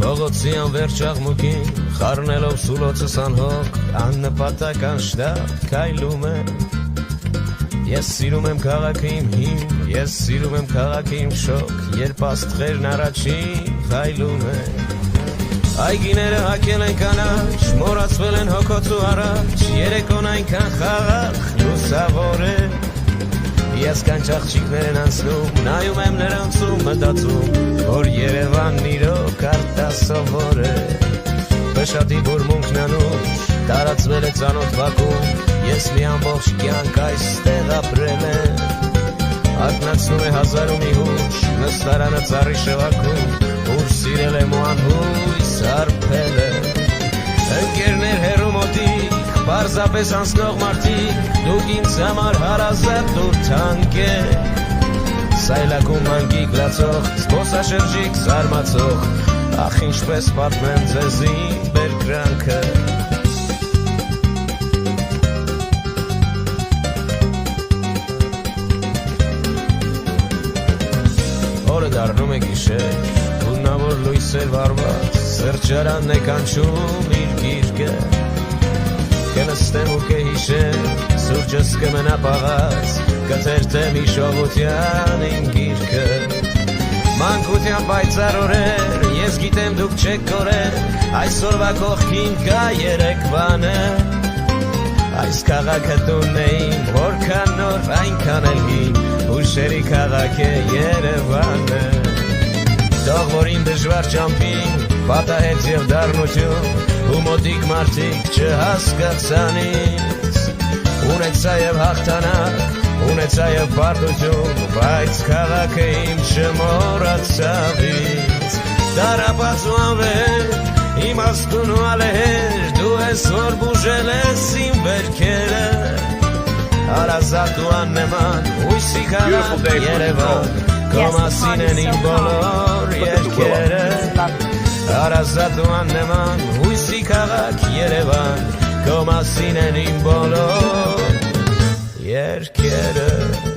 Փողոցի անվերջ աղմուկին խառնելով սուլոցս անհոգ աննպատակ անշտապ քայլում եմ Ես սիրում եմ քաղաքը իմ հիմ Ես սիրում եմ քաղաքը իմ շոկ Երբ աստղերն առաջին քայլում են Այգիները հագել են կանաչ մոռացվել են հոգոց ու առաջ Երեկոն այնքան խաղաղ լուսավոր է Ես կանչ աղջիկներ են անցնում նայում եմ նրանց ու մտածում Որ Երևանն իրոք արտասովոր է Փշատի բուրմունքն անուշ տարածվել է ծանոթ վակում Ես մի ամբողջ կյանք այստեղ ապրել եմ Ակնացնում է հազար ու մի հուշ նստարանը ծառի շվաքում Ուր սիրել եմ ու անհույս արբել եմ Ընկերներ հեռու մոտիկ Պարզապես անցնող մարդիկ Դուք ինձ համար հարազատ դուր թանկ եք Սայլակում մանգիկ լացող Զբոսաշրջիկ զարմացող Ախ ինչպես պատմեմ ձեզ իմ բերկրանքը Օրը դառնում է գիշեր Թունավոր լույսեր վառված Սրճարանն է կանչում իր գիրկը Կնստեմ ու կհիշեմ Սուրճս կմնա պաղած Կթերթեմ իշողության իմ գիրկը Մանկության պայծառ օրեր Ես գիտեմ դուք չեք կորել Այսօրվա կողքին կա երեկվանը Այս քաղաքը տունն է իմ Որքան նոր այնքան էլ հին Հուշերի քաղաք է Երևանը Թող որ իմ դժվար ճամփին Պատահեց և դառնություն Ու մոտիկ մարդիկ չհասկացան ինձ Ունեցա և հաղթանակ Ունեցա և պարտություն Բայց քաղաքը իմ չմոռացավ ինձ Դարապած ու անվեր Իմաստուն ու ալեհեր Դու ես որ բուժել ես իմ վերքերը Հարազատ ու աննման Հույսի քաղաք Երևան Քո մասին են իմ բոլոր երգերը Հարազատ ու աննման Հույսի քաղաք Երևան Քո մասին են իմ բոլոր երգերը